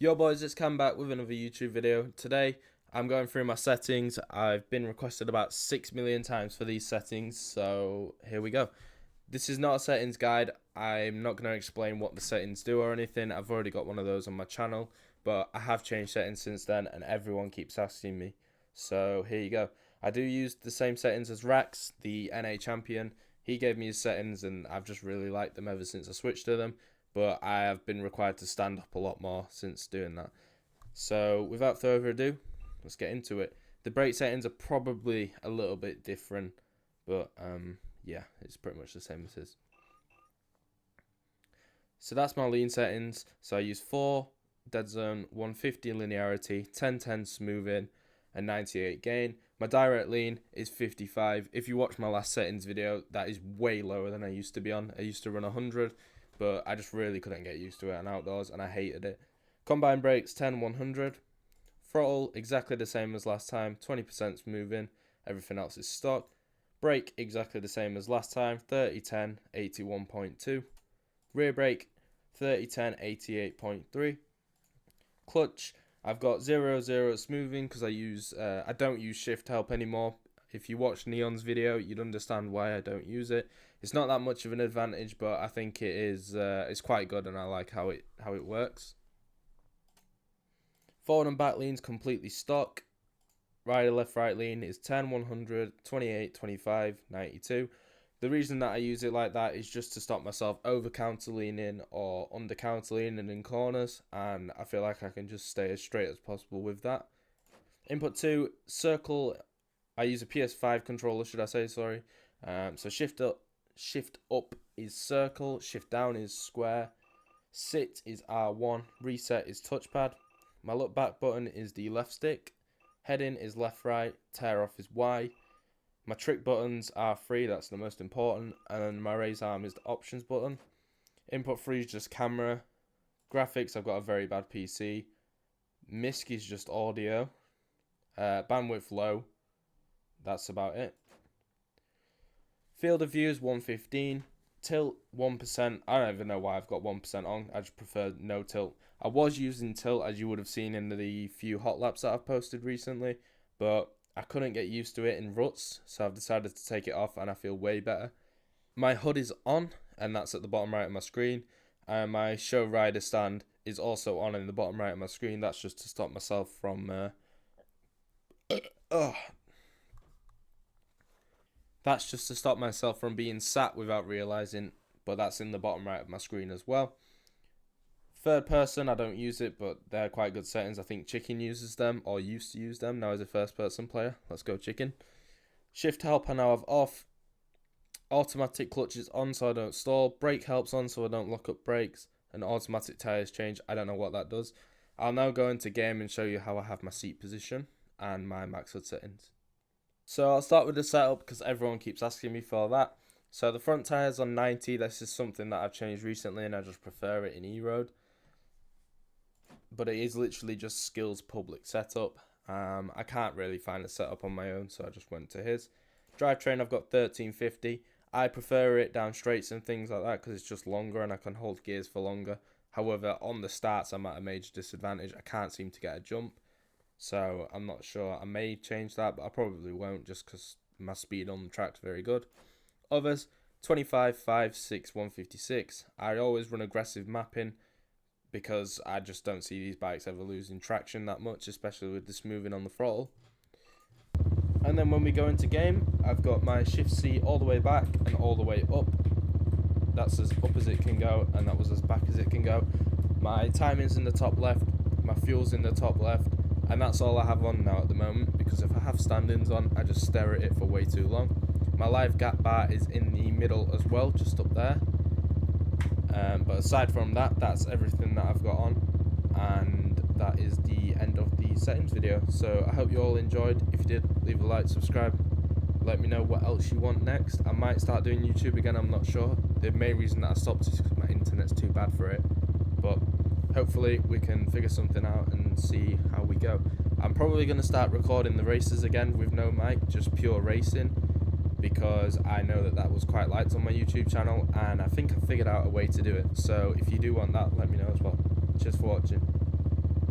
Yo boys, it's Cam back with another YouTube video. Today, I'm going through my settings. I've been requested about 6 million times for these settings, so here we go. This is not a settings guide. I'm not going to explain what the settings do or anything. I've already got one of those on my channel, but I have changed settings since then and everyone keeps asking me. So here you go. I do use the same settings as Rax, the NA champion. He gave me his settings and I've just really liked them ever since I switched to them. But I have been required to stand up a lot more since doing that. So without further ado, let's get into it. The brake settings are probably a little bit different, but yeah, it's pretty much the same as his. So that's my lean settings. So I use 4 dead zone, 150 linearity, 1010 smoothing, and 98 gain. My direct lean is 55. If you watch my last settings video, that is way lower than I used to be on. I used to run 100. But I just really couldn't get used to it on outdoors and I hated it. Combine brakes 10-100. Throttle exactly the same as last time, 20% smoothing, everything else is stock. Brake exactly the same as last time, 30-10, 81.2. Rear brake 30-10, 88.3. Clutch, I've got 0-0 smoothing because I don't use shift help anymore. If you watch Neon's video, you'd understand why I don't use it. It's not that much of an advantage, but I think it is. It's quite good, and I like how it works. Forward and back lean's completely stock. Right left right lean is 10-100, 28-25, 92. The reason that I use it like that is just to stop myself over counter leaning or under counter leaning in corners, and I feel like I can just stay as straight as possible with that. Input 2, circle. I use a PS5 controller, should I say, sorry. So shift up is circle, shift down is square, sit is R1, reset is touchpad. My look back button is the left stick, heading is left right, tear off is Y. My trick buttons are 3, that's the most important, and then my raise arm is the options button. Input 3 is just camera. Graphics, I've got a very bad PC. MISC is just audio. Bandwidth low. That's about it. Field of view is 115. Tilt 1%. I don't even know why I've got 1% on. I just prefer no tilt. I was using tilt, as you would have seen in the few hot laps that I've posted recently, but I couldn't get used to it in ruts, so I've decided to take it off and I feel way better. My HUD is on, and that's at the bottom right of my screen. And my show rider stand is also on in the bottom right of my screen. That's just to stop myself from That's just to stop myself from being sat without realising, but that's in the bottom right of my screen as well. Third person, I don't use it, but they're quite good settings. I think Chicken uses them, or used to use them. Now he's a first person player. Let's go Chicken. Shift help I now have off. Automatic clutch is on so I don't stall. Brake help's on so I don't lock up brakes. And automatic tyres change. I don't know what that does. I'll now go into game and show you how I have my seat position and my max HUD settings. So I'll start with the setup because everyone keeps asking me for that. So the front tyres on 90, this is something that I've changed recently and I just prefer it in E-Road. But it is literally just Skills public setup. I can't really find a setup on my own, so I just went to his. Drivetrain, I've got 1350. I prefer it down straights and things like that because it's just longer and I can hold gears for longer. However, on the starts, I'm at a major disadvantage. I can't seem to get a jump. So I'm not sure. I may change that, but I probably won't just because my speed on the track's very good. Others, 25, 5, 6, 156. I always run aggressive mapping because I just don't see these bikes ever losing traction that much, especially with the smoothing on the throttle. And then when we go into game, I've got my shift C all the way back and all the way up. That's as up as it can go, and that was as back as it can go. My timing's in the top left, my fuel's in the top left, and that's all I have on now at the moment, because if I have stand-ins on, I just stare at it for way too long. My live gap bar is in the middle as well, just up there. But aside from that, that's everything that I've got on, and that is the end of the settings video. So I hope you all enjoyed. If you did, leave a like, subscribe, let me know what else you want next. I might start doing YouTube again, I'm not sure. The main reason that I stopped is because my internet's too bad for it, but hopefully we can figure something out and see how we go. I'm probably going to start recording the races again with no mic, just pure racing, because I know that that was quite liked on my YouTube channel, and I think I figured out a way to do it. So if you do want that, let me know as well. Cheers for watching.